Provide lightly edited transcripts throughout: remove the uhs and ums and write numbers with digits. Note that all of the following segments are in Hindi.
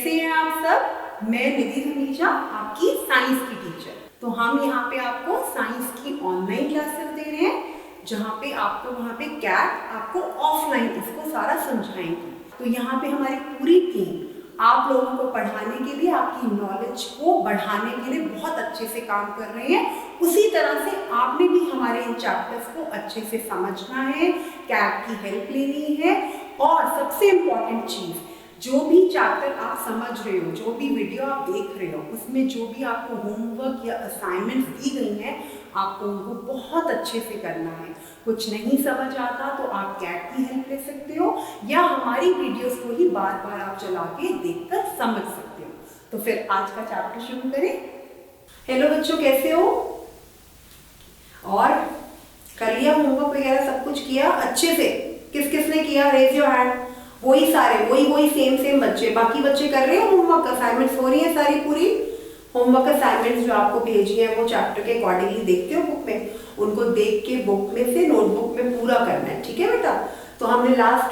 कैसे हैं आप सब? मैं निधि धमीजा, आपकी साइंस की टीचर। तो हम यहाँ पे आपको साइंस की ऑनलाइन क्लासेस दे रहे हैं, जहाँ पे आपको वहाँ पे कैट आपको ऑफलाइन उसको सारा समझाएंगे। तो यहाँ पे हमारी पूरी टीम आप लोगों को पढ़ाने के लिए, आपकी नॉलेज को बढ़ाने के लिए बहुत अच्छे से काम कर रहे हैं। उसी तरह से आपने भी हमारे इन चैप्टर्स को अच्छे से समझना है, कैट की हेल्प लेनी है। और सबसे इम्पॉर्टेंट चीज़, जो भी चैप्टर आप समझ रहे हो, जो भी वीडियो आप देख रहे हो, उसमें जो भी आपको होमवर्क या असाइनमेंट्स दी गई हैं, आपको उनको बहुत अच्छे से करना है। कुछ नहीं समझ आता तो आप कैट की हेल्प ले सकते हो, या हमारी वीडियोस को ही बार बार आप चला के देखकर समझ सकते हो। तो फिर आज का चैप्टर शुरू करें। हेलो बच्चों, कैसे हो? और कर लिया होमवर्क वगैरह? सब कुछ किया अच्छे से? किस किस ने किया? Raise your hand. वही सारे, वही सेम बच्चे। बाकी बच्चे कर रहे हैं होमवर्क, असाइनमेंट्स हो रही है सारी पूरी? होमवर्क असाइनमेंट्स जो आपको भेजी है वो चैप्टर के अकॉर्डिंगली देखते हो बुक में, उनको देख के बुक में से नोटबुक में पूरा करना है, ठीक है बेटा? तो हमने लास्ट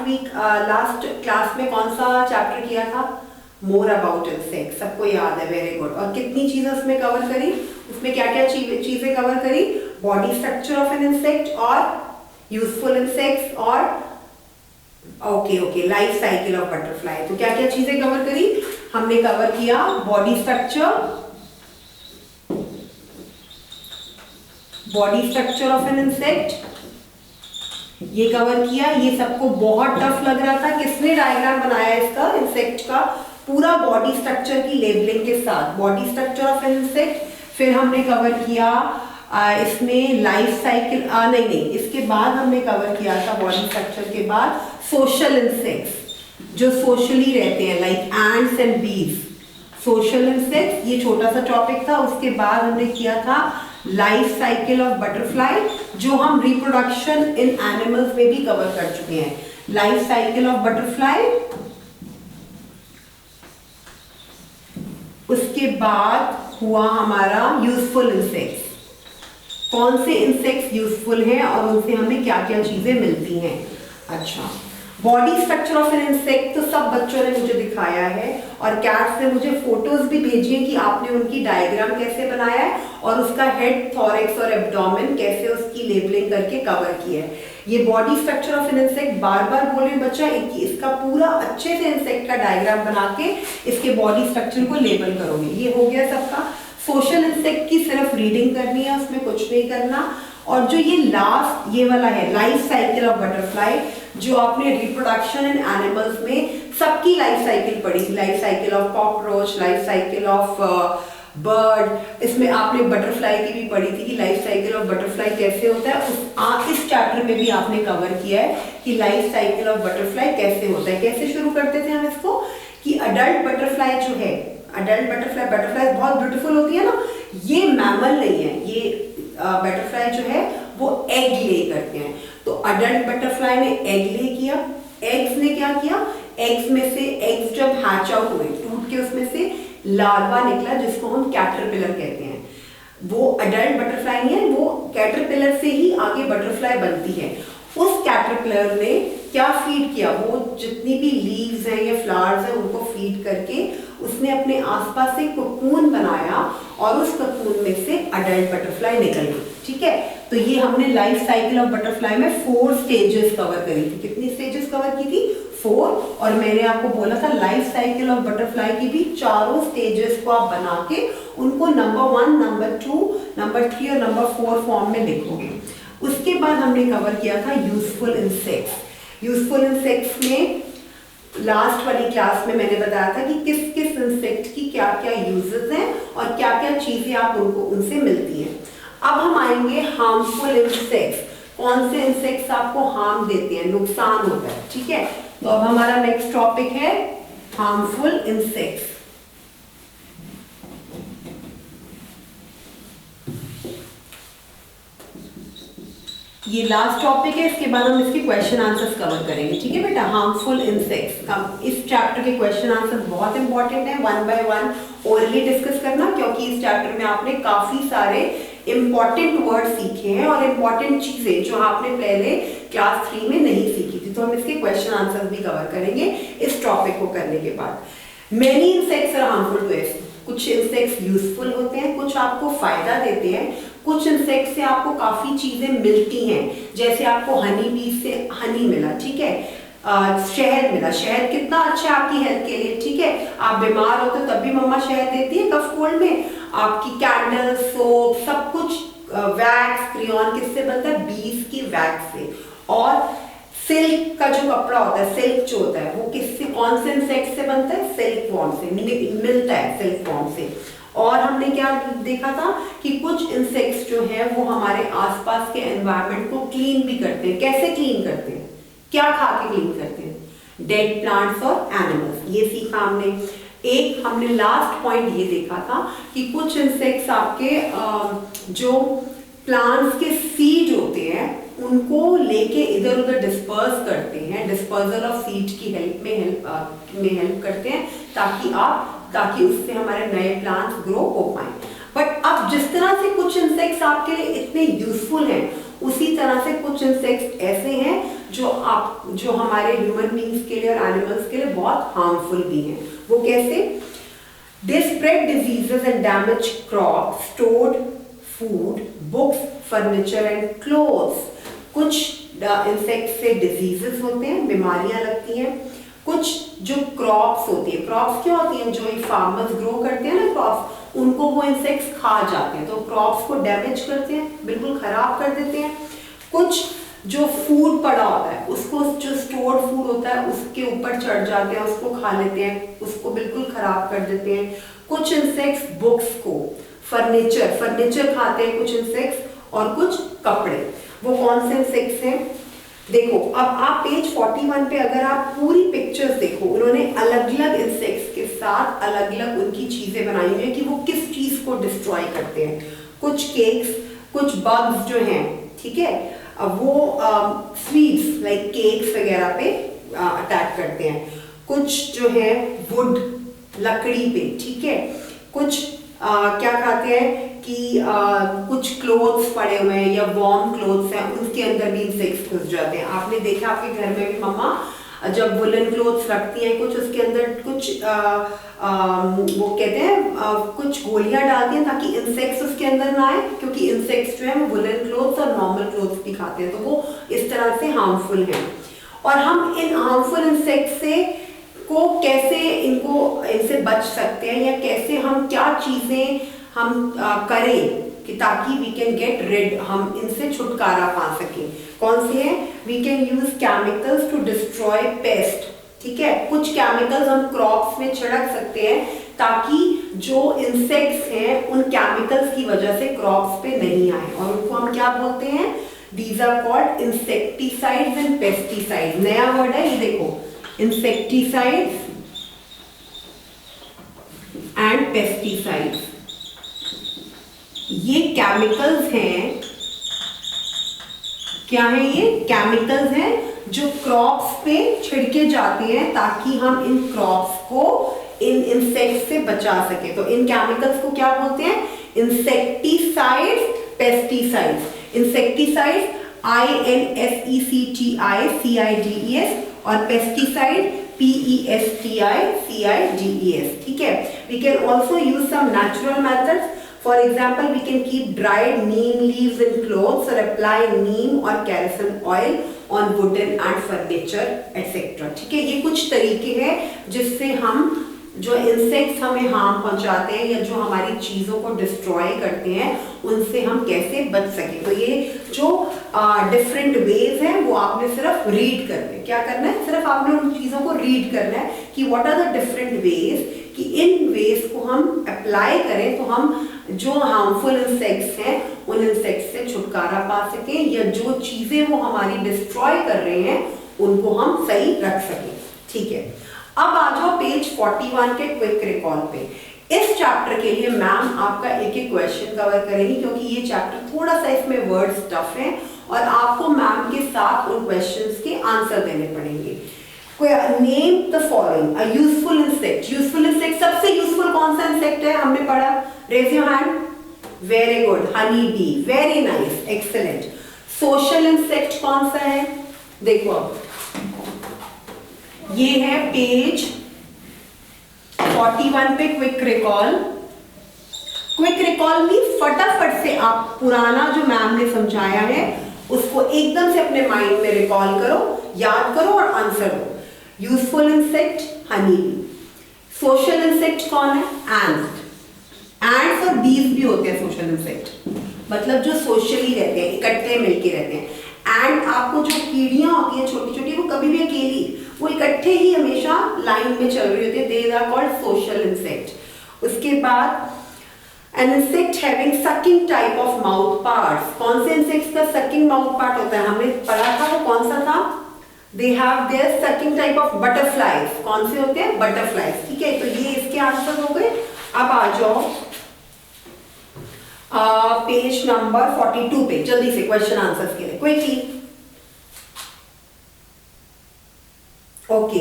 क्लास में कौन सा चैप्टर किया था? More about insect. सबको याद है, वेरी गुड। और कितनी चीजें उसमें कवर करी? उसमें क्या क्या चीजें कवर करी? Body structure of an insect और यूजफुल इंसेक्ट्स और okay life cycle of butterfly. तो क्या क्या चीजें कवर करी? हमने कवर किया body structure of an insect, ये कवर किया। ये सबको बहुत टफ लग रहा था। किसने डायग्राम बनाया इसका, इंसेक्ट का पूरा बॉडी स्ट्रक्चर की लेबलिंग के साथ? Body structure of an insect. फिर हमने कवर किया इसमें लाइफ साइकिल, नहीं, इसके बाद हमने कवर किया था बॉडी स्ट्रक्चर के बाद सोशल इंसेक्ट्स, जो सोशली रहते हैं, लाइक एंड्स एंड बीज। सोशल इंसेक्ट्स ये छोटा सा टॉपिक था। उसके बाद हमने किया था लाइफ साइकिल ऑफ बटरफ्लाई, जो हम रिप्रोडक्शन इन एनिमल्स में भी कवर कर चुके हैं। Life cycle of butterfly. उसके बाद हुआ हमारा यूजफुल इंसेक्ट्स। कौन से इंसेक्ट्स यूजफुल हैं और उनसे हमें क्या क्या चीजें मिलती हैं। अच्छा, body structure of an insect तो सब बच्चों ने मुझे दिखाया है, और कैट्स ने मुझे फोटोज भी भेजी है कि आपने उनकी डायग्राम कैसे बनाया है और उसका हेड, थॉरेक्स और एब्डोमेन कैसे उसकी लेबलिंग करके कवर किया है। ये body structure of an insect बार बार बोले बच्चा, इसका पूरा अच्छे से इंसेक्ट का डायग्राम बना के इसके बॉडी स्ट्रक्चर को लेबल करोगे। ये हो गया सबका। सोशल इंसेक्ट की सिर्फ रीडिंग करनी है, उसमें कुछ नहीं करना। और जो ये लास्ट ये वाला है लाइफ साइकिल ऑफ बटरफ्लाई, जो आपने रिप्रोडक्शन इन एनिमल्स में सबकी लाइफ साइकिल पढ़ी थी, life cycle of cockroach, life cycle of bird. इसमें आपने बटरफ्लाई की भी पढ़ी थी कि लाइफ साइकिल ऑफ बटरफ्लाई कैसे होता है। इस चैप्टर में भी आपने कवर किया है कि लाइफ साइकिल ऑफ बटरफ्लाई कैसे होता है। कैसे शुरू करते थे हम इसको कि अडल्ट बटरफ्लाई जो है, अडल्ट बटरफ्लाई बहुत ब्यूटीफुल होती है ना, ये मैमल नहीं है, ये बटरफ्लाई जो है वो एग ले करते हैं। तो अडल्ट बटरफ्लाई ने एग ले किया। एग्स ने क्या किया? एग्स में से एग्स जब हैच आउट हुए, टूट के उसमें से लार्वा निकला, जिसको हम कैटरपिलर कहते हैं। वो अडल्ट बटरफ्लाई नहीं है, वो कैटरपिलर से ही आगे बटरफ्लाई बनती है। उस कैटरपिलर ने क्या फीड किया? वो जितनी भी लीव्स हैं या फ्लावर्स हैं उनको फीड करके उसने अपने आसपास से कोकून बनाया, और उस कोकून में से अडल्ट बटरफ्लाई निकल गई, ठीक है? तो ये हमने लाइफ साइकिल ऑफ बटरफ्लाई में 4 स्टेजेस कवर करी थी। कितनी स्टेजेस कवर की थी? 4। और मैंने आपको बोला था लाइफ साइकिल ऑफ बटरफ्लाई की भी चारों स्टेजेस को आप बना के उनको नंबर 1, नंबर 2, नंबर 3 और नंबर 4 फॉर्म में लिखोगे। उसके बाद हमने कवर किया था यूजफुल इंसेक्ट्स। यूजफुल इंसेक्ट्स में लास्ट वाली क्लास में मैंने बताया था कि किस किस इंसेक्ट की क्या क्या यूजेस हैं और क्या क्या चीजें आप उनसे मिलती हैं। अब हम आएंगे हार्मफुल इंसेक्ट्स। कौन से इंसेक्ट्स आपको हार्म देते हैं, नुकसान होता है, ठीक है? तो अब हमारा नेक्स्ट टॉपिक है हार्मफुल इंसेक्ट्स। ये लास्ट टॉपिक है, इसके बाद हम इसके क्वेश्चन आंसर्स कवर करेंगे, ठीक है बेटा? Harmful insects. इस चैप्टर के क्वेश्चन आंसर बहुत इंपॉर्टेंट है, 1 by 1 ओरली डिस्कस करना, क्योंकि इस चैप्टर में आपने काफी सारे इंपॉर्टेंट वर्ड सीखे हैं और इंपॉर्टेंट चीजें जो आपने पहले क्लास 3 में नहीं सीखी थी। तो हम इसके क्वेश्चन आंसर भी कवर करेंगे इस टॉपिक को करने के बाद। Many insects are harmful to us. कुछ इंसेक्ट्स यूजफुल होते हैं, कुछ आपको फायदा देते हैं, कुछ इंसेक्ट से आपको काफी चीजें मिलती हैं, जैसे आपको हनी बी से हनी मिला, ठीक है, शहद मिला। शहद कितना अच्छा है आपकी हेल्थ के लिए, ठीक है। आप बीमार होते हो तब भी मम्मा शहद देती है कफ कोल्ड में। आपकी कैंडल, सोप, सब कुछ, वैक्स, क्रेयॉन किससे बनता है? बीज की वैक्स से। और सिल्क का जो कपड़ा होता है, सिल्क जो होता है, वो किससे, कौन से इंसेक्ट से बनता है? सिल्क वॉर्म से मिलता है, सिल्क वॉर्म से। और हमने क्या देखा था कि कुछ इंसेक्ट्स जो है वो हमारे आसपास के एनवायरनमेंट को क्लीन भी करते हैं। कैसे क्लीन करते हैं? क्या खा के क्लीन करते हैं? डेड प्लांट्स और एनिमल्स, ये सीखा हमने। एक हमने लास्ट पॉइंट ये देखा था कि कुछ इंसेक्ट्स आपके जो प्लांट्स के सीड होते हैं उनको लेके इधर उधर डिस्पर्स करते हैं, डिस्पर्सल ऑफ सीड की हेल्प करते हैं, ताकि उससे हमारे नए प्लांट्स ग्रो हो पाए। बट अब जिस तरह से कुछ इंसेक्ट्स आपके लिए इतने यूजफुल हैं, उसी तरह से कुछ इंसेक्ट्स ऐसे हैं जो हमारे ह्यूमन बींग्स के लिए और एनिमल्स के लिए बहुत हार्मफुल भी हैं। वो कैसे? They spread diseases and damage crop, stored food, books, furniture and clothes. कुछ इंसेक्ट से डिजीजेस होते हैं, बीमारियां लगती हैं। कुछ जो क्रॉप्स होती है, क्रॉप्स क्या होती हैं? जो ये फार्मर्स ग्रो करते हैं ना क्रॉप्स, उनको वो इंसेक्ट्स खा जाते हैं, तो क्रॉप्स को डैमेज करते हैं, बिल्कुल खराब कर देते हैं। कुछ जो फूड पड़ा होता है उसको, जो स्टोर्ड फूड होता है उसके ऊपर चढ़ जाते हैं, उसको खा लेते हैं, उसको बिल्कुल खराब कर देते हैं। कुछ इंसेक्ट्स बुक्स को, फर्नीचर खाते हैं कुछ इंसेक्ट्स, और कुछ कपड़े। वो कौन से इंसेक्ट्स हैं? देखो, अब आप पेज 41 पे अगर आप पूरी पिक्चर्स देखो, उन्होंने अलग अलग इंसेक्ट्स के साथ अलग अलग उनकी चीजें बनाई हुई है कि वो किस चीज को डिस्ट्रॉय करते हैं। कुछ केक्स, कुछ बग्स जो हैं, ठीक है, वो स्वीट्स लाइक केक्स वगैरह पे अटैक करते हैं। कुछ जो है वुड, लकड़ी पे, ठीक है। कुछ क्या खाते हैं कि कुछ क्लोथ्स पड़े हुए हैं या वार्म क्लोथ्स हैं, उसके अंदर भी इंसेक्ट्स घुस जाते हैं। आपने देखा आपके घर में भी मम्मा जब वुलन क्लोथ्स रखती हैं कुछ, उसके अंदर कुछ वो कहते हैं कुछ गोलियां डालती हैं ताकि इंसेक्ट्स उसके अंदर ना आए, क्योंकि इंसेक्ट्स जो है वो वुलन क्लोथ्स और नॉर्मल क्लोथ्स भी खाते हैं, तो वो इस तरह से हार्मफुल हैं। और हम इन हार्मफुल इंसेक्ट्स से को कैसे इनसे बच सकते हैं, या कैसे हम क्या चीजें हम करें कि ताकि वी कैन गेट रिड, हम इनसे छुटकारा पा सकें। कौन से हैं? We can use chemicals to destroy pest, ठीक है। कुछ केमिकल्स हम क्रॉप्स में छिड़क सकते हैं ताकि जो इंसेक्ट्स हैं उन केमिकल्स की वजह से क्रॉप्स पे नहीं आए, और उनको हम क्या बोलते हैं? These are called insecticides and pesticides. नया वर्ड है ये, देखो, इंसेक्टिसाइड्स एंड पेस्टिसाइड्स। ये केमिकल्स हैं, क्या है ये? केमिकल्स हैं जो क्रॉप्स पे छिड़के जाते हैं ताकि हम इन क्रॉप्स को इन इंसेक्ट्स से बचा सके। तो इन केमिकल्स को क्या बोलते हैं? Insecticides, pesticides. इंसेक्टिसाइड्स INSECTICIDES और पेस्टिसाइड PESTICIDES, ठीक है। We can also use some natural methods. For example, we can keep dried neem leaves in clothes or apply neem or kerosene oil on wooden and furniture, etc. ठीक है, ये कुछ तरीके हैं जिससे हम जो इंसेक्ट्स हमें हार्म पहुंचाते हैं या जो हमारी चीजों को डिस्ट्रॉय करते हैं उनसे हम कैसे बच सकें। तो ये जो डिफरेंट वेज हैं वो आपने सिर्फ रीड करना है। क्या करना है? सिर्फ आपने उन चीजों को रीड करना है कि what are the different ways, कि इन वेज को हम अप्लाई करें तो हम जो हार्मफुल इंसेक्ट्स हैं उन इंसेक्ट्स से छुटकारा पा सकें, या जो चीजें वो हमारी डिस्ट्रॉय कर रहे हैं उनको हम सही रख सकें, ठीक है। अब आ जाओ पेज 41 के क्विक रिकॉल पे। इस चैप्टर के लिए मैम आपका एक एक क्वेश्चन कवर करेंगी, क्योंकि ये चैप्टर थोड़ा सा इसमें वर्ड्स टफ है और आपको मैम के साथ उन क्वेश्चंस के आंसर देने पड़ेंगे। Name the following a useful insect. Useful insect, सबसे यूजफुल कौन सा इंसेक्ट है? हमने पढ़ा, raise your hand. Very good, honey bee, very nice, excellent. Social insect कौन सा है? देखो अब ये है पेज 41 पे quick recall. Quick recall means फटाफट से आप पुराना जो मैम ने समझाया है उसको एकदम से अपने माइंड में रिकॉल करो, याद करो और आंसर दो। Useful insect honey bee. Social insect कौन है? एंट्स। एंट्स और बीज भी होते हैं सोशल इंसेक्ट, मतलब जो सोशली रहते हैं, इकट्ठे मिलके रहते हैं। एंड आपको जो कीड़ियां होती हैं छोटी छोटी, वो कभी भी अकेली, वो इकट्ठे ही हमेशा लाइन में चल रही होती है। They are called social insect. उसके बाद an insect having sucking type of mouth parts. कौन से इंसेक्ट्स का सकिंग माउथ पार्ट होता है? हमने पढ़ा था, वो कौन सा था? They have their sucking type of butterflies. कौन से होते हैं? बटरफ्लाइज। ठीक है, तो ये इसके आंसर हो गए। अब आ जाओ पेज नंबर 42 पे, जल्दी से क्वेश्चन आंसर्स के लिए क्विकली। ओके,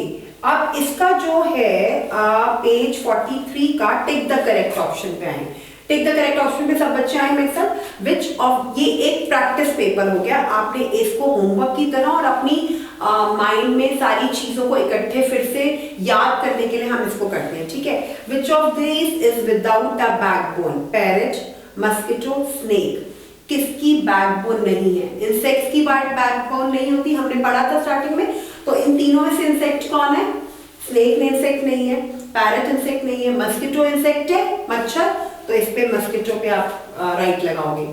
अब इसका जो है पेज 43 का टिक द करेक्ट ऑप्शन पे आए। टिक द करेक्ट ऑप्शन पे सब बच्चे आए मेरे साथ। विच ऑफ, ये एक प्रैक्टिस पेपर हो गया, आपने इसको होमवर्क की तरह और अपनी माइंड में सारी चीजों को इकट्ठे फिर से याद करने के लिए हम इसको करते हैं। ठीक है, which of this is without a backbone? Parrot, mosquito, snake. किसकी बैकबोन नहीं है? इंसेक्ट्स की बैकबोन नहीं होती, हमने पढ़ा था स्टार्टिंग में। तो इन तीनों में से इंसेक्ट कौन है? स्नेक ने इंसेक्ट नहीं है, पैरेट इंसेक्ट नहीं है, मस्किटो इंसेक्ट है, मच्छर, तो इस पे मस्किटो पे आप राइट लगाओगे।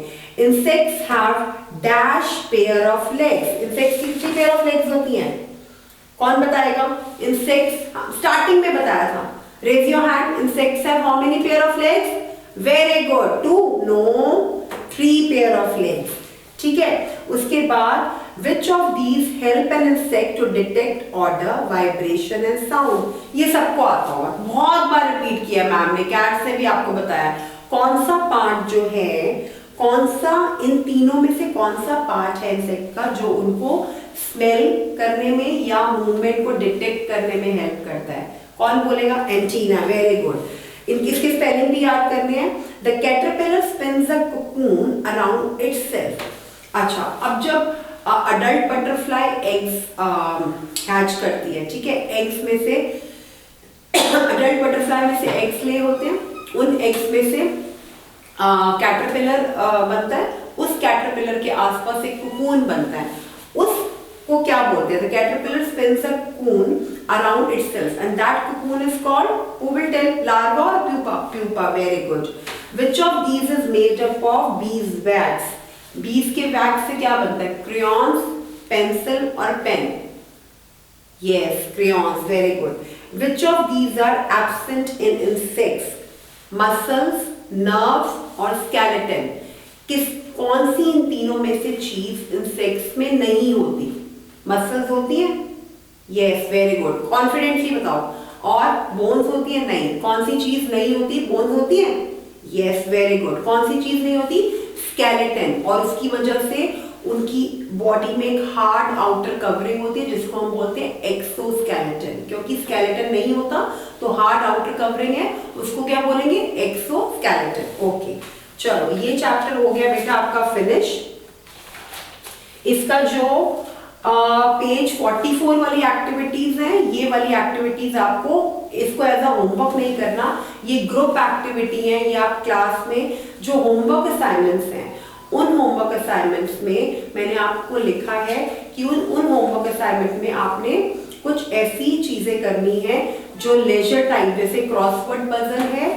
Insects have dash pair of legs. Insects की कितनी पेयर ऑफ लेग्स होती हैं? कौन बताएगा? इंसेक्ट्स स्टार्टिंग में बताया था, raise your hand. Insects have how many pair of legs? Very good, 2, no, 3 pair of legs. ठीक है, उसके बाद which of these help an insect to detect odour, vibration and sound. ये सबको आता होगा, बहुत बार रिपीट किया मैम ने, कैट से भी आपको बताया। कौन सा पार्ट जो है, कौन सा इन तीनों में से कौन सा पार्ट है इंसेक्ट का जो उनको स्मेल करने में या मूवमेंट को डिटेक्ट करने में हेल्प करता है? कौन बोलेगा? एंटीना। वेरी गुड, इसके स्पेलिंग भी याद करने हैं। The caterpillar spins a cocoon around itself. अच्छा, अब जब अडल्ट बटरफ्लाई एग्स हैच करती है, ठीक है, एग्स में से अडल्ट बटरफ्लाई में से एग्स ले होते हैं, उन एग्स में से कैटरपिलर बनता है। उस कैटरपिलर के आसपास एक कोकून बनता है, उसको क्या बोलते हैं? The caterpillar spins a cocoon around itself and that cocoon is called, who will tell? Larva or pupa? Pupa. Very good. Which of these is made up of bees wax? bees के wax से क्या बनता है? crayons, pencil और pen? Yes, crayons. Very good. Which of these are absent in insects? muscles, nerves और skeleton? कौन सी इन तीनों में से चीज इंसेक्ट्स में नहीं होती? मसल्स होती हैं? यस, वेरी गुड, कॉन्फिडेंटली बताओ। और बोन्स होती है? नहीं। कौन सी चीज नहीं होती? बोन्स होती है? Yes, very good. कौन सी चीज नहीं होती? स्केलेटन। और उसकी वजह से उनकी बॉडी में एक हार्ड आउटर कवरिंग होती है जिसको हम बोलते हैं एक्सोस्केलेटन। क्योंकि स्केलेटन नहीं होता तो हार्ड आउटर कवरिंग है, उसको क्या बोलेंगे? एक्सोस्केलेटन। ओके, चलो ये चैप्टर हो गया बेटा आपका फिनिश। इसका जो पेज 44 वाली एक्टिविटीज हैं, ये वाली एक्टिविटीज आपको इसको एज अ होमवर्क नहीं करना, ये ग्रुप एक्टिविटी है। ये आप क्लास में जो होमवर्क असाइनमेंट्स हैं, उन होमवर्क असाइनमेंट्स में मैंने आपको लिखा है कि उन होमवर्क असाइनमेंट में आपने कुछ ऐसी चीजें करनी है जो लेजर टाइम, जैसे क्रॉसवर्ड पजल है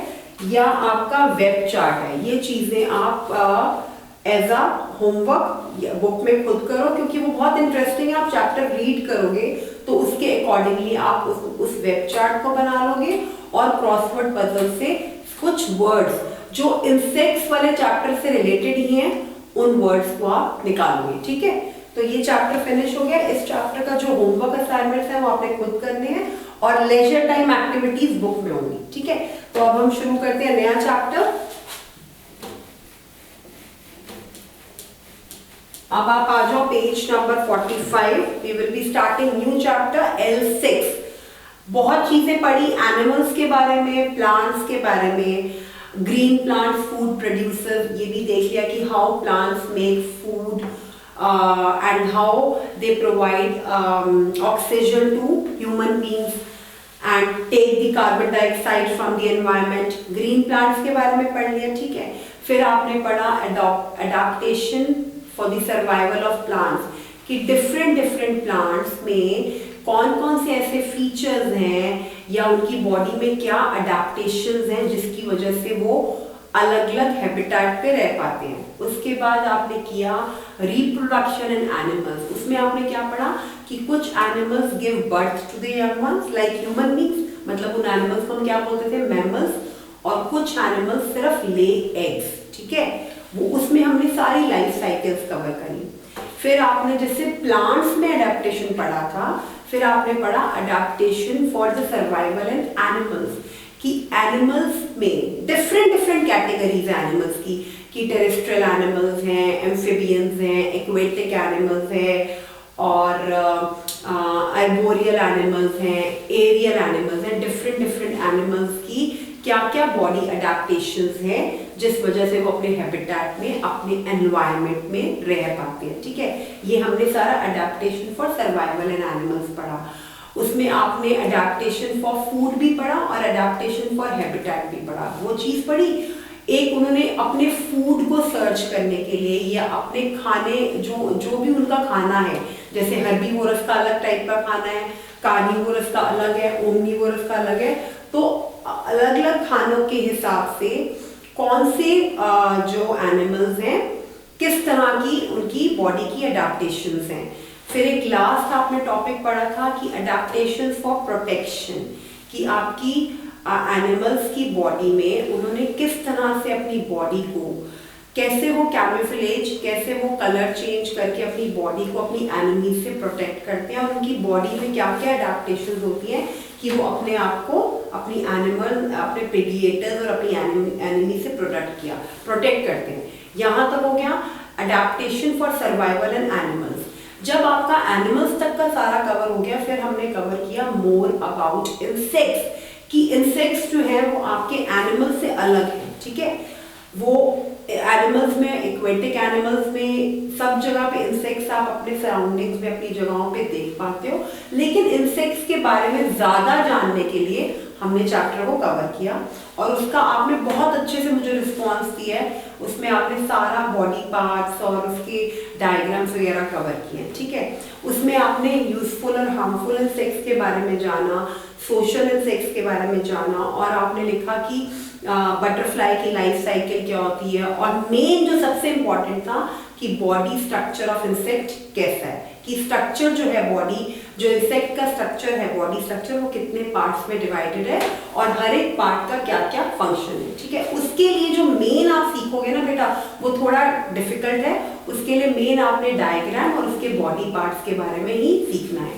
या आपका वेब चार्ट है, ये चीजें आप एज अ होमवर्क बुक में खुद करो, क्योंकि वो बहुत इंटरेस्टिंग है। आप चैप्टर रीड करोगे तो उसके अकॉर्डिंगली आप उस वेब चार्ट को बना लोगे और क्रॉसवर्ड पजल से कुछ वर्ड्स जो इंसेक्ट्स वाले चैप्टर से रिलेटेड ही हैं, उन वर्ड्स को आप निकालोगे। ठीक है, तो ये चैप्टर फिनिश हो गया। इस चैप्टर का जो होमवर्क असाइनमेंट्स हैं वो आपने खुद करने हैं और लेजर टाइम एक्टिविटीज बुक में होंगी। ठीक है, तो अब हम शुरू करते हैं नया चैप्टर। अब आप आ जाओ page number 45। We will be starting new chapter L6। बहुत चीजें पढ़ी एनिमल्स के बारे में, प्लांट्स के बारे में, ग्रीन प्लांट्स फूड प्रोड्यूसर, ये भी देख लिया कि how plants make food and how they provide oxygen to human beings and take the carbon dioxide from the environment. Green plants के बारे में पढ़ लिया, ठीक है। फिर आपने पढ़ा adaptation for the survival of plants, कि डिफरेंट डिफरेंट प्लांट्स में कौन कौन से ऐसे फीचर्स हैं या उनकी बॉडी में क्या अडैप्टेशंस हैं जिसकी वजह से वो अलग अलग हैबिटेट पे रह पाते हैं। उसके बाद आपने किया रिप्रोडक्शन इन एनिमल्स। उसमें आपने क्या पढ़ा कि कुछ animals give birth to the young ones like human beings, मतलब उन एनिमल्स को हम क्या बोलते थे, मैमल्स, और कुछ एनिमल्स सिर्फ ले एग्स, ठीक है। वो उसमें हमने सारी लाइफ साइकिल्स कवर करी। फिर आपने जैसे प्लांट्स में अडेप्टेशन पढ़ा था, फिर आपने पढ़ा adaptation for the survival in animals, कि एनिमल्स में डिफरेंट डिफरेंट कैटेगरीज है एनिमल्स की, कि टेरेस्ट्रियल एनिमल्स हैं, एम्फिबियंस हैं, एक्वेटिक एनिमल्स हैं, और आर्बोरियल एनिमल्स हैं, एरियल एनिमल्स हैं। डिफरेंट डिफरेंट एनिमल्स की क्या क्या बॉडी अडेप्टेशंस हैं जिस वजह से वो अपने हैबिटेट में, अपने एनवायरनमेंट में रह पाते हैं, ठीक है। ये हमने सारा adaptation for survival in animals पढ़ा। उसमें आपने अडेप्टेशन फॉर फूड भी पढ़ा और अडेप्टेशन फॉर हैबिटेट भी पढ़ा। वो चीज पढ़ी, एक उन्होंने अपने फूड को सर्च करने के लिए या अपने खाने जो भी उनका खाना है, जैसे हर्बीवोरस का अलग टाइप का खाना है, कार्निवोरस का अलग है, ओमनीवोरस का अलग है, तो अलग अलग खानों के हिसाब से कौन से जो एनिमल्स हैं किस तरह की उनकी बॉडी की अडेप्टेशंस हैं। फिर एक लास्ट आपने टॉपिक पढ़ा था कि अडेप्टेशंस फॉर प्रोटेक्शन, कि आपकी एनिमल्स की बॉडी में उन्होंने किस तरह से अपनी बॉडी को, कैसे वो कैमोफ्लेज, कैसे वो कलर चेंज करके अपनी बॉडी को अपनी एनिमीज से प्रोटेक्ट करते हैं, और उनकी बॉडी में क्या क्या अडेप्टेशंस होती हैं कि वो अपने आप को, अपनी एनिमल, अपने प्रेडिएटर्स और अपनी एनिमी से प्रोटेक्ट करते हैं। यहाँ तक हो गया adaptation for survival in animals. जब आपका एनिमल्स तक का सारा कवर हो गया, फिर हमने कवर किया मोर अबाउट इंसेक्ट्स, कि इंसेक्ट्स जो है वो आपके एनिमल्स से अलग है, ठीक है। वो एनिमल्स में, एक्वेटिक एनिमल्स में सब जगह पे इंसेक्ट्स आप अपने सराउंडिंग्स में, अपनी जगहों पे देख पाते हो, लेकिन इंसेक्ट्स के बारे में ज्यादा जानने के लिए हमने चैप्टर को कवर किया, और उसका आपने बहुत अच्छे से मुझे रिस्पॉन्स दिया है। उसमें आपने सारा बॉडी पार्ट्स और उसके डायग्राम्स वगैरह कवर किए, ठीक है। उसमें आपने यूजफुल और हार्मफुल इंसेक्ट्स के बारे में जाना, सोशल इंसेक्ट्स के बारे में जाना, और आपने लिखा कि बटरफ्लाई की लाइफ साइकिल क्या होती है, और मेन जो सबसे इम्पोर्टेंट था कि बॉडी स्ट्रक्चर ऑफ इंसेक्ट कैसा है, कि स्ट्रक्चर जो है बॉडी, जो इंसेक्ट का स्ट्रक्चर है, बॉडी स्ट्रक्चर, वो कितने पार्ट्स में डिवाइडेड है और हर एक पार्ट का क्या क्या फंक्शन है, ठीक है। उसके लिए जो मेन आप सीखोगे ना बेटा, वो थोड़ा डिफिकल्ट है। उसके लिए मेन आपने डायग्राम और उसके बॉडी पार्ट्स के बारे में ही सीखना है।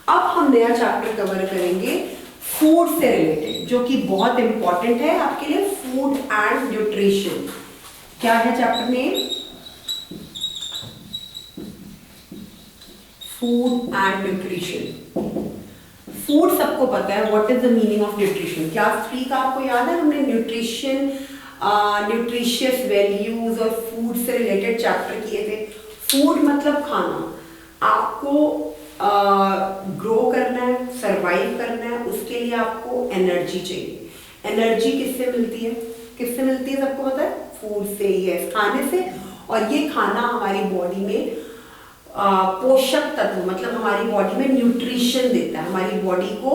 अब हम नया चैप्टर कवर करेंगे फूड से रिलेटेड, जो कि बहुत इंपॉर्टेंट है आपके लिए, फूड एंड न्यूट्रिशन। क्या है chapter name? Food and nutrition. Food सबको पता है, what is the meaning of nutrition. Class 3 का आपको याद है, हमने न्यूट्रिशन, न्यूट्रिशियस वैल्यूज और फूड से रिलेटेड चैप्टर किए थे। फूड मतलब खाना। आपको ग्रो करना है, सरवाइव करना है, उसके लिए आपको एनर्जी चाहिए। एनर्जी किससे मिलती है? किससे मिलती है सबको पता है? फूड से, यस, खाने से। और ये खाना हमारी बॉडी में पोषक तत्व, मतलब हमारी बॉडी में न्यूट्रिशन देता है, हमारी बॉडी को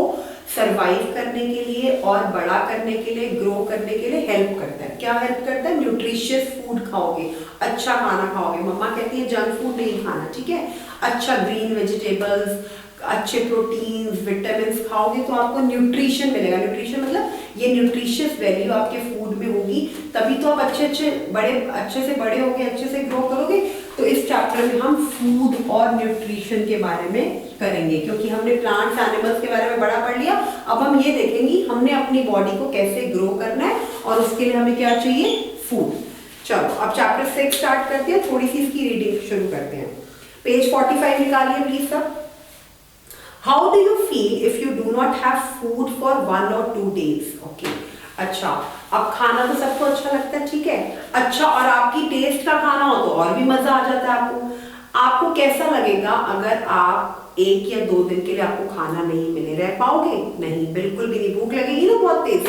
सरवाइव करने के लिए और बड़ा करने के लिए, ग्रो करने के लिए हेल्प करता है। क्या हेल्प करता है? न्यूट्रिशियस फूड खाओगे, अच्छा खाना खाओगे। मम्मा कहती है जंक फूड नहीं खाना, ठीक है। अच्छा ग्रीन वेजिटेबल्स, अच्छे प्रोटीन्स, विटामिन्स खाओगे तो आपको न्यूट्रिशन मिलेगा। न्यूट्रिशन मतलब ये न्यूट्रिशियस वैल्यू आपके फूड में होगी, तभी तो आप अच्छे से बड़े होगे, अच्छे से ग्रो करोगे। तो इस चैप्टर में हम फूड और न्यूट्रिशन के बारे में करेंगे, क्योंकि हमने प्लांट्स, एनिमल्स के बारे में बड़ा पढ़ लिया। अब हम ये देखेंगे हमने अपनी बॉडी को कैसे ग्रो करना है, और उसके लिए हमें क्या चाहिए? फूड। चलो अब चैप्टर 6 स्टार्ट करते हैं, थोड़ी सी इसकी रीडिंग शुरू करते हैं। पेज 45 निकालिए प्लीज सब। How do you feel if you do not have food for 1 or 2 days? Okay, अच्छा, अब खाना तो सबको अच्छा लगता है, ठीक है। अच्छा, और आपकी टेस्ट का खाना हो तो और भी मजा आ जाता है आपको। आपको कैसा लगेगा अगर आप आप 1 या 2 दिन के लिए आपको खाना नहीं मिले, रह पाओगे? नहीं, बिल्कुल भी नहीं। भूख लगेगी ना बहुत तेज,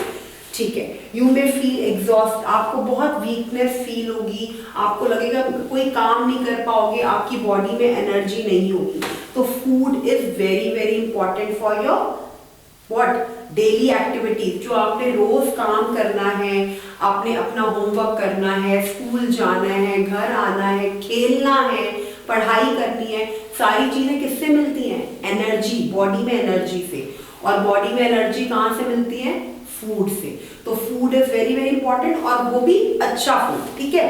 ठीक है। यू मे फील एग्जॉस्ट, आपको बहुत वीकनेस फील होगी, आपको लगेगा कोई काम नहीं कर पाओगे, आपकी बॉडी में एनर्जी नहीं होगी। तो food is very very important for your what daily activities. जो आपने रोज काम करना है, आपने अपना होमवर्क करना है, स्कूल जाना है, घर आना है, खेलना है, पढ़ाई करनी है, सारी चीजें किससे मिलती हैं? एनर्जी, बॉडी में एनर्जी से। और बॉडी में एनर्जी कहाँ से मिलती है? फूड से। तो food is very very important, और वो भी अच्छा फूड, ठीक है।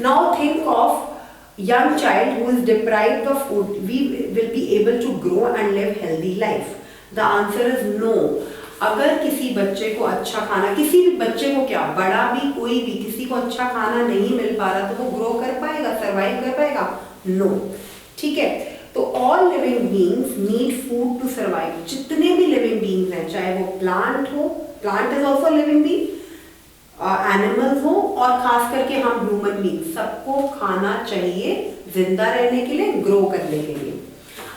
Now think of young child who is deprived of food, we will be able to grow and live healthy life. The answer is no. अगर किसी बच्चे को अच्छा खाना, किसी भी बच्चे को क्या, बड़ा भी कोई भी, किसी को अच्छा खाना नहीं मिल पा रहा, तो वो ग्रो कर पाएगा, सरवाइव कर पाएगा? नो, ठीक है। तो all living beings need food to survive. जितने भी लिविंग बीइंग्स हैं, चाहे वो प्लांट हो, plant is also living being, animals हो, और खास करके हम ह्यूमन बीइंग, सबको खाना चाहिए जिंदा रहने के लिए, ग्रो करने के लिए।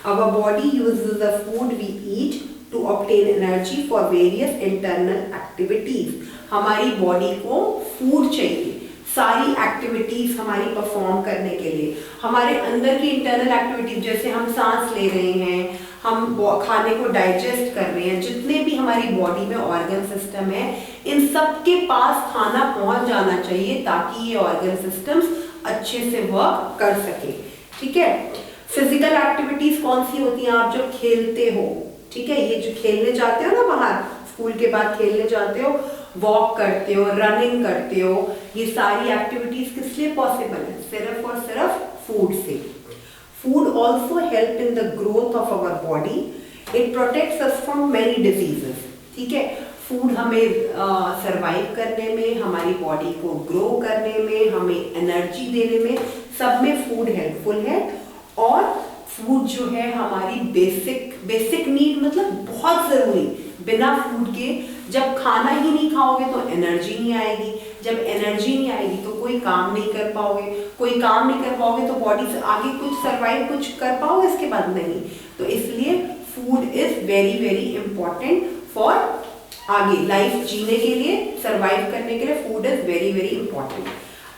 Our body uses the food we eat to obtain energy for various internal activities. हमारी बॉडी को फूड चाहिए सारी एक्टिविटीज हमारी परफॉर्म करने के लिए। हमारे अंदर की इंटरनल एक्टिविटीज, जैसे हम सांस ले रहे हैं, हम खाने को डाइजेस्ट कर रहे हैं, जितने भी हमारी बॉडी में ऑर्गन सिस्टम है, इन सब के पास खाना पहुंच जाना चाहिए, ताकि ये ऑर्गन सिस्टम्स अच्छे से वर्क कर सके, ठीक है। फिजिकल एक्टिविटीज कौन सी होती हैं? आप जब खेलते हो, ठीक है, ये जो खेलने जाते हो ना बाहर, स्कूल के बाद खेलने जाते हो, वॉक करते हो, रनिंग करते हो, ये सारी एक्टिविटीज किस लिए पॉसिबल है? सिर्फ और सिर्फ फूड से। Food also help in the growth of our body, it protects us from many diseases, ठीक है। फूड हमें सरवाइव करने में, हमारी बॉडी को ग्रो करने में, हमें एनर्जी देने में, सब में फूड हेल्पफुल है। और फूड जो है हमारी बेसिक नीड, मतलब बहुत जरूरी। बिना फूड के जब खाना ही नहीं खाओगे तो एनर्जी नहीं आएगी, जब एनर्जी नहीं आएगी तो कोई काम नहीं कर पाओगे, कोई काम नहीं कर पाओगे तो बॉडी से आगे कुछ सरवाइव कुछ कर पाओगे इसके बाद? नहीं। तो इसलिए food is very very important for आगे लाइफ जीने के लिए, सरवाइव करने के लिए food is very very important.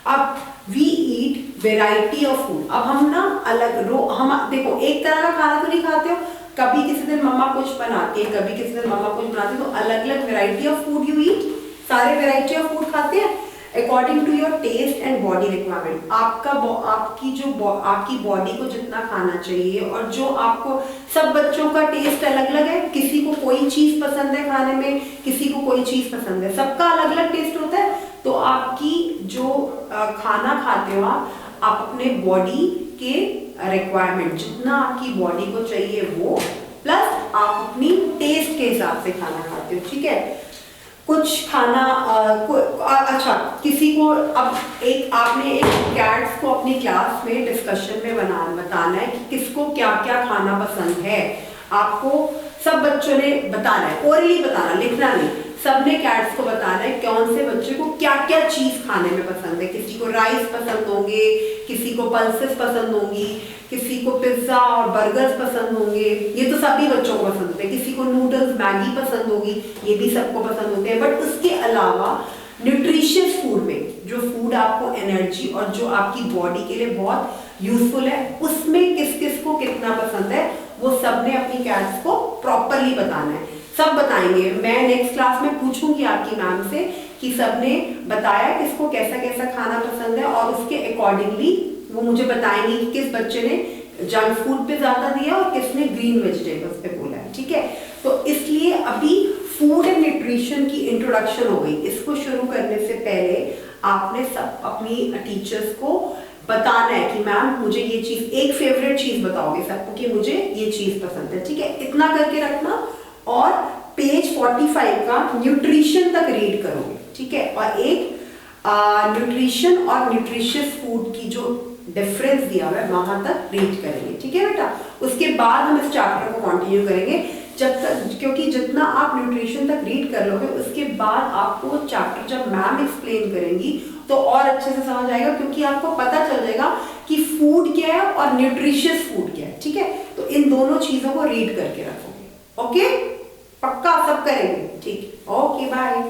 अब we eat variety of food. अब हम ना अलग हम देखो एक तरह का खाना तो नहीं खाते हो, कभी किसी दिन मम्मा कुछ बनाती है, कभी किसी दिन मम्मा कुछ बनाती है, तो अलग अलग variety of food you eat. सारे वेराइटी ऑफ फूड खाते हैं according to your taste and body requirement. आपकी बॉडी को जितना खाना चाहिए, और जो आपको, सब बच्चों का टेस्ट अलग अलग है, किसी को कोई चीज पसंद है खाने में, किसी को कोई चीज पसंद है, सबका अलग अलग टेस्ट होता है। तो आपकी जो खाना खाते हो आप अपने बॉडी के रिक्वायरमेंट, जितना आपकी बॉडी को चाहिए वो, प्लस आप अपनी टेस्ट के हिसाब से खाना खाते हो, ठीक है। कुछ खाना अच्छा, किसी को अब आपने एक कैट्स को अपनी क्लास में डिस्कशन में बताना है कि किसको क्या क्या खाना पसंद है। आपको सब बच्चों ने बताना है, ओरली बताना, लिखना नहीं। सबने कैट्स को बताना है कौन से बच्चे को क्या क्या चीज खाने में पसंद है। किसी को राइस पसंद होंगे, किसी को पल्सेस पसंद होंगी, किसी को पिज्जा और बर्गर्स पसंद होंगे, ये तो सभी बच्चों को पसंद होते हैं। किसी को नूडल्स, मैगी पसंद होगी, ये भी सबको पसंद होते हैं। बट उसके अलावा न्यूट्रिशियस फूड में, जो फूड आपको एनर्जी और जो आपकी बॉडी के लिए बहुत यूजफुल है, उसमें किस किस को कितना पसंद है, वो सबने अपनी कैट्स को प्रॉपरली बताना है। सब बताएंगे। मैं नेक्स्ट क्लास में पूछूंगी आपकी मैम से कि सबने बताया किसको कैसा कैसा खाना पसंद है, और उसके अकॉर्डिंगली वो मुझे बताएंगे कि किस बच्चे ने जंक फूड पे ज्यादा दिया और किसने ग्रीन वेजिटेबल्स पे बोला है, ठीक है। तो इसलिए अभी फूड एंड न्यूट्रिशन की इंट्रोडक्शन हो गई। इसको शुरू करने से पहले आपने सब अपनी टीचर्स को बताना है कि मैम मुझे ये चीज, एक फेवरेट चीज बताओगे सबको कि मुझे ये चीज पसंद है, ठीक है। इतना करके रखना, और पेज 45 का न्यूट्रिशन तक रीड करोगे, ठीक है। और एक न्यूट्रिशन और न्यूट्रिशियस फूड की जो डिफरेंस दिया हुआ है वहां तक रीड करेंगे, ठीक है बेटा। उसके बाद हम इस चैप्टर को कंटिन्यू करेंगे जब तक, क्योंकि जितना आप न्यूट्रिशन तक रीड कर लोगे उसके बाद आपको चैप्टर जब मैम एक्सप्लेन करेंगी तो और अच्छे से समझ आएगा, क्योंकि आपको पता चल जाएगा कि फूड क्या है और न्यूट्रिशियस फूड क्या है, ठीक है। तो इन इन दोनों चीजों को रीड करके रखोगे। ओके, पक्का सब करेंगे, ठीक। Okay, bye.